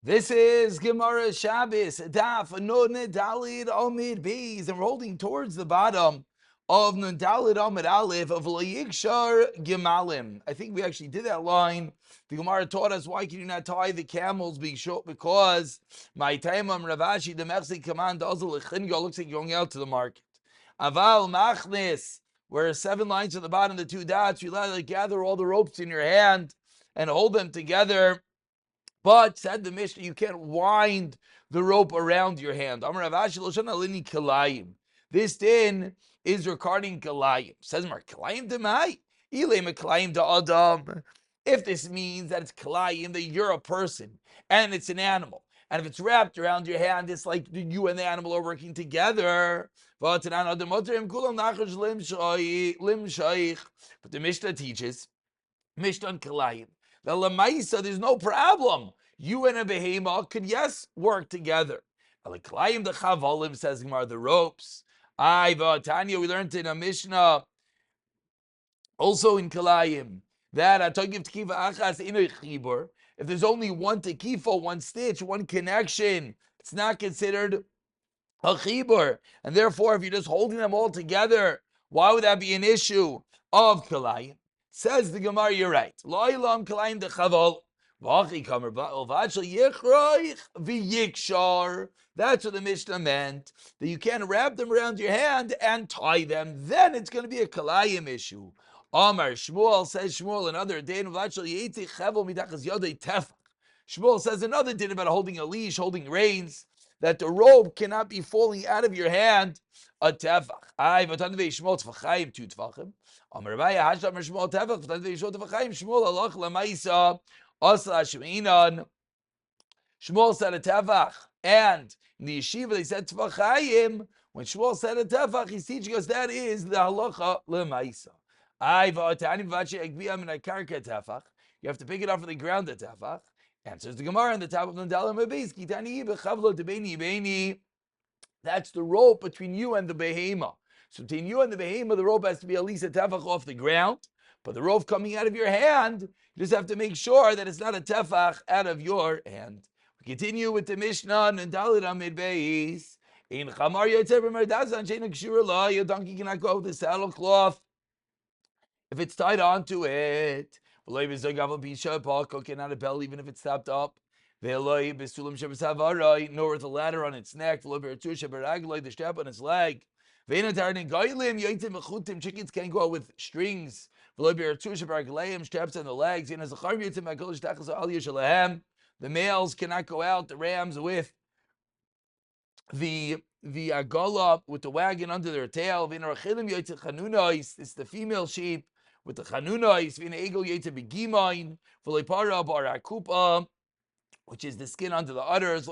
This is Gemara Shabbos, Daf Nun Dalid Amid Beis, and we're holding towards the bottom of Nun Dalid Amid Aleph of Layikshar Gemalim. I think we actually did that line. The Gemara taught us, why can you not tie the camels being short? Because my time Ravashi the Mechsi command Azul Lechingo looks like you're going out to the market. Aval Machnis, where 7 lines at the bottom, the 2 dots, you let gather all the ropes in your hand and hold them together. But said the Mishnah, you can't wind the rope around your hand. This din is regarding kalayim. Says Mar kalayim demai. Ilem kalayim da adam. If this means that it's kalayim, that you're a person and it's an animal, and if it's wrapped around your hand, it's like you and the animal are working together. But the Mishnah teaches, Mishnah kalayim. The lemaisa, there's no problem. You and a behema could, yes, work together. Aliklayim the chavalim, says Gemara, the ropes. Tanya, we learned in a Mishnah, also in kalayim, that atagiv tekiva achas inoy chibur. If there's only one tekifa, one stitch, one connection, it's not considered a chibur. And therefore, if you're just holding them all together, why would that be an issue of kalayim? Says the Gemara, you're right. Lo'ilam kalayim dechaval. That's what the Mishnah meant. That you can't wrap them around your hand and tie them. Then it's going to be a kalayim issue. Amar Shmuel says Shmuel another day. Shmuel says another din about holding a leash, holding reins, that the rope cannot be falling out of your hand. A tefach. Ay, v'tan ve'ishmol tefachayim, 2 tefachim. Amar Rabaya hasham Shmuel tefach, v'tan ve'ishmol tefachayim. Shmuel alach lemaisa asla shmeinan. Shmuel said a tefach, and in the yeshiva they said tefachayim. When Shmuel said a tefach, he's teaching us that is the halacha lemaisa. Ay, v'atani v'achi agbiya min akarka tefach. You have to pick it up from the ground, the tefach. Answers the Gemara on the top of the Dalam Abayz. Kitani bechavlo debeni beni. That's the rope between you and the behema. So between you and the behema, the rope has to be at least a tefach off the ground. But the rope coming out of your hand, you just have to make sure that it's not a tefach out of your hand. We continue with the Mishnah and Dalit Amid Beis. In Chamar Yotzer b'Merdazan she'ena kshura la. Your donkey cannot go with the saddle cloth if it's tied onto it. Not a bell, even if it's stopped up. Nor with a ladder on its neck. The strap on its leg. Chickens can't go out with strings. Straps on the legs. The males cannot go out, the rams, with the agala, with the wagon under their tail. It's the female sheep with the chanunais, which is the skin under the udders,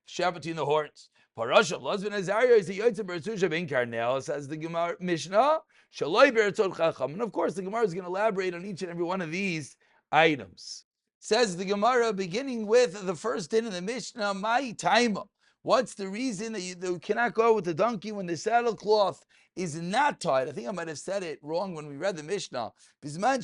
strap between the horns. Says the Gemara Mishnah. And of course, the Gemara is going to elaborate on each and every one of these items. Says the Gemara, beginning with the first din of the Mishnah, my time. What's the reason that you cannot go with the donkey when the saddle cloth is not tied? I think I might have said it wrong when we read the Mishnah. Says the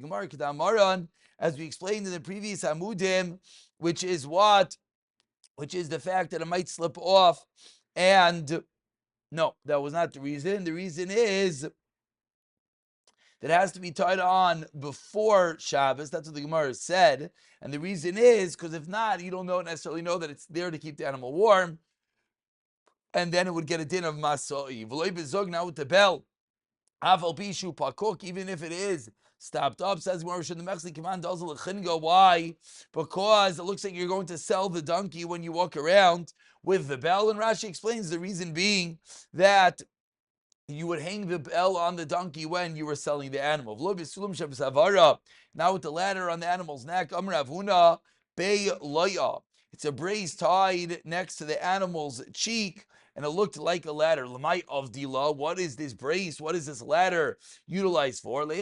Gemara Kedamaran, as we explained in the previous Amudim, which is the fact that it might slip off. And no, that was not the reason. The reason is that has to be tied on before Shabbos. That's what the Gemara said. And the reason is because if not, you don't necessarily know that it's there to keep the animal warm. And then it would get a din of masoi. V'loi bezog, now with the bell. Aval pishu pakuk, even if it is stopped up, says Gemara Shon the Mechsi command dozel lechingo. Why? Because it looks like you're going to sell the donkey when you walk around with the bell. And Rashi explains the reason being that you would hang the bell on the donkey when you were selling the animal. Now with the ladder on the animal's neck, it's a brace tied next to the animal's cheek, and it looked like a ladder. What is this brace? What is this ladder utilized for? When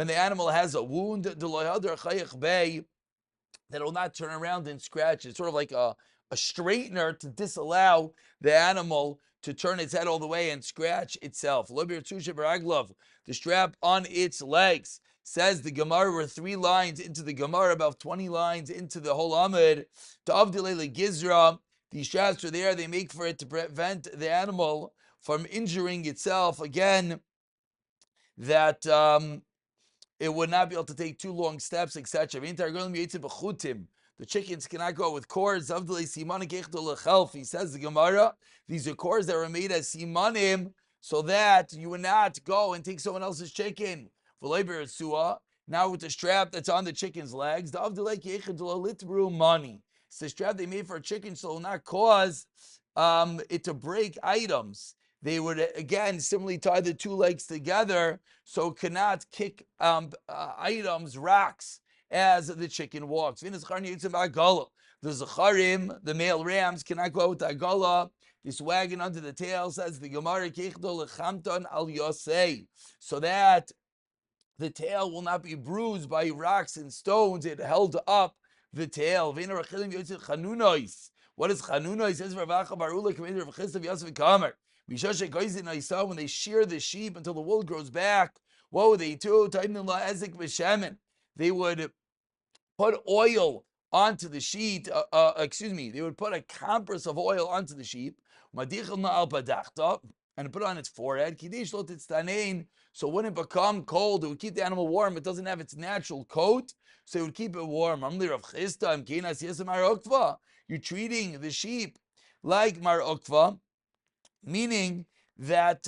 the animal has a wound, that it will not turn around and scratch. It's sort of like a straightener to disallow the animal to turn its head all the way and scratch itself. The strap on its legs. Says the Gemara, we're 3 lines into the Gemara, about 20 lines into the whole Amud. To Avdilele Gizra, these straps are there, they make for it to prevent the animal from injuring itself. Again, that it would not be able to take 2 long steps, etc. The chickens cannot go with cords. He says the Gemara, these are cords that were made as simanim, so that you would not go and take someone else's chicken. Now with the strap that's on the chicken's legs, money. It's the strap they made for a chicken, so it will not cause it to break items. They would again similarly tie the 2 legs together, so it cannot kick items, rocks, as the chicken walks. The Zacharim, the male rams, cannot go out with the Agala. This wagon under the tail, says the Gemara, so that the tail will not be bruised by rocks and stones. It held up the tail. What is Chanunois? Says Ravacha Barula, commander of Chisda Yosef Kamer. When they shear the sheep until the wool grows back, what would they do? They would put oil onto the sheet. They would put a compress of oil onto the sheep, and put it on its forehead. So when it become cold, it would keep the animal warm. It doesn't have its natural coat, so it would keep it warm. You're treating the sheep like Mar Ukva, meaning that,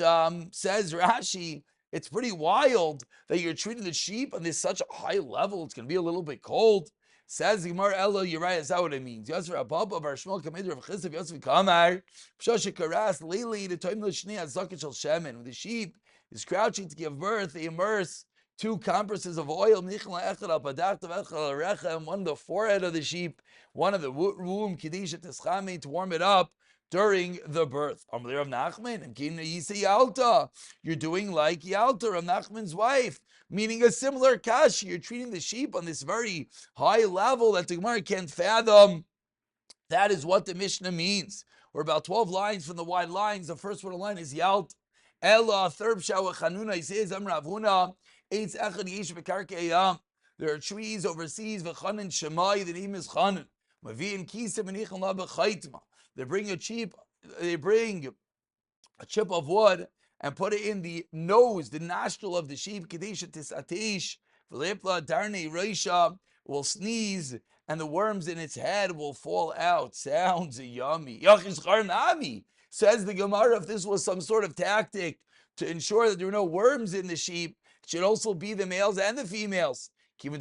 says Rashi, it's pretty wild that you're treating the sheep on this such a high level. It's going to be a little bit cold. Says the Gemara, Elo Uriah, is that what it means? Yosef Rabba of our Shmuel Kameder of Chisda Yosef Kamar, Pshoshe Karas, Leili, the Toim Lishni, Azakit Shel Shemen. When the sheep is crouching to give birth, they immerse 2 compresses of oil, one on the forehead of the sheep, one of the womb, to warm it up during the birth. You're doing like Yalta, Rav Nachman's wife, meaning a similar kash. You're treating the sheep on this very high level that the Gemara can't fathom. That is what the Mishnah means. We're about 12 lines from the wide lines. The first one line is Yalt. Ella, third Shawa Chanuna, he says, Ravuna, Eitz Echad Yesh Bekarkeiyam. There are trees overseas, V'chanan Shemai, the name is Chanan. Mavi'in Kisem and Ichan La B'chaytma. They bring a chip of wood and put it in the nose, the nostril of the sheep. Kadesha tisatish, v'lepla darnei reisha, will sneeze, and the worms in its head will fall out. Sounds yummy. Yachish charnami, says the Gemara, if this was some sort of tactic to ensure that there were no worms in the sheep, it should also be the males and the females. But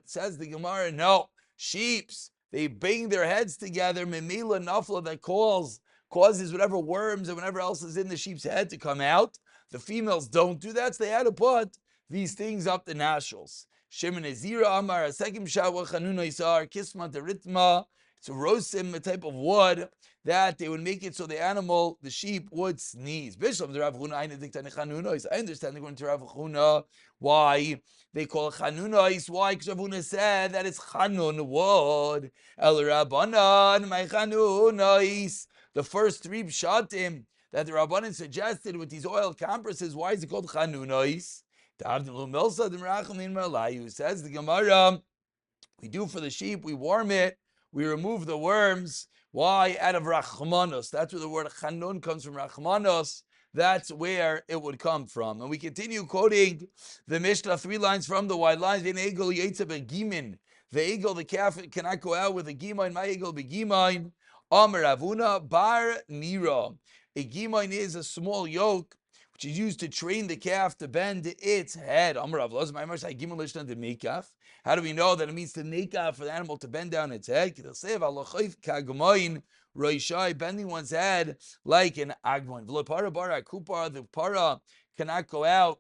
says the Gemara, no, sheeps, they bang their heads together, memila nafla, that causes whatever worms and whatever else is in the sheep's head to come out. The females don't do that, so they had to put these things up the nostrils. Shimon Ezira Amar, a second Shawa Chanuna Isar, Kisma Teritma, it's a rosim, a type of wood that they would make it so the animal, the sheep, would sneeze. Bishlam the Rav Huna, I understand they're going to Rav Huna why they call it Chanunais. Why? Because Rav Huna said that it's Chanun wood. El Rabbanan, my Chanunais. The first 3 pshatim that the Rabbanan suggested with these oil compresses, why is it called Chanunais? Says the Gemara, we do for the sheep, we warm it, we remove the worms. Why? Out of Rachmanos. That's where the word Chanun comes from, Rachmanos. That's where it would come from. And we continue quoting the Mishnah 3 lines from the wide lines. The eagle, the calf cannot go out with a gimain. My eagle be gimain. Amar Avuna bar nira. A gimain is a small yoke which is used to train the calf to bend its head. How do we know that it means to nekaf for the animal to bend down its head? Bending one's head like an agmoin. The para cannot go out.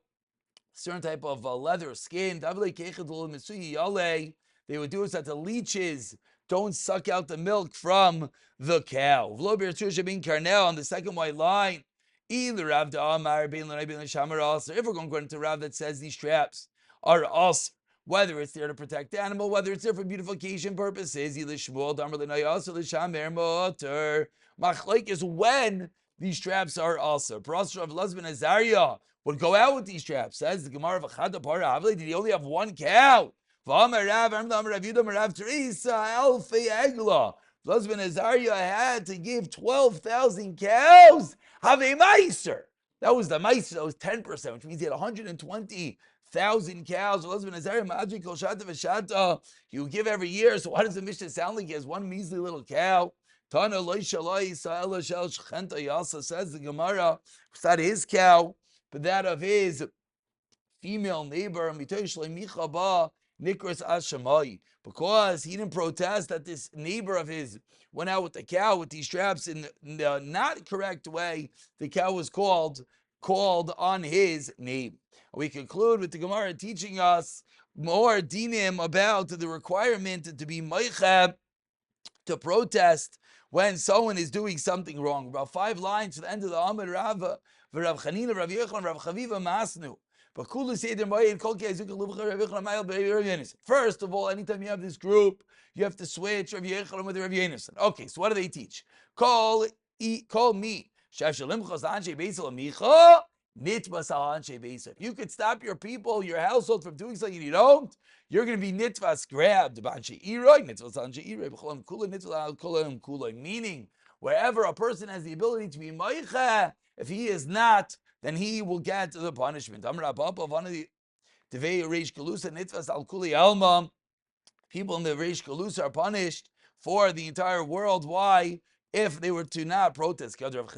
Certain type of leather skin. They would do it so that the leeches don't suck out the milk from the cow. On the second white line, if we're going to Rav that says these straps are us, whether it's there to protect the animal, whether it's there for beautification purposes, Machlaik is when these straps are also. would go out with these straps. Says the Gemara of Achad Para Havli, did he only have one cow? The husband Azariah had to give 12,000 cows. Have a meiser. That was the meiser. That was 10%, which means he had 120,000 cows. The husband Azariah Ma'adri Kol Shata V'Shata. He would give every year. So why does the Mishnah sound like he has one measly little cow? Tana Loi Shalai Sa'ela Shel Shechenta Yasa, says the Gemara. It's not his cow, but that of his female neighbor, because he didn't protest that this neighbor of his went out with the cow with these straps in the not correct way. The cow was called on his name. We conclude with the Gemara teaching us more dinim about the requirement to be meichab, to protest when someone is doing something wrong. About 5 lines to the end of the Amud Rav Chanina, Rav Yechon, Rav Chaviva Masnu. First of all, anytime you have this group, you have to switch Rav Yechon with Rav Yonason. Okay, so what do they teach? Call me. If you could stop your people, your household from doing something you don't, you're going to be nitvas grabbed. Meaning, wherever a person has the ability to be meicha, if he is not, then he will get the punishment. People in the Reish Galusa are punished for the entire world. Why? If they were to not protest. What does the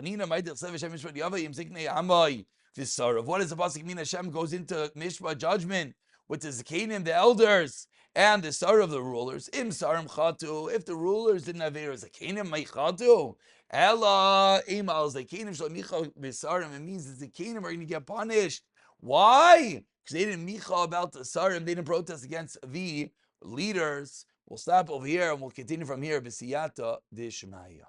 pasuk mean? Hashem goes into Mishpah judgment with the Zakanim, the elders, and the Sar of the rulers. Im Sarim Chatu. If the rulers didn't have their Zakanim, may Chatu. Ella Imal Zakanim Shalmicha Bisarim. It means the Zakanim are going to get punished. Why? Because they didn't micha about the Sarim. They didn't protest against the leaders. We'll stop over here and we'll continue from here. B'siyata Dishmaya.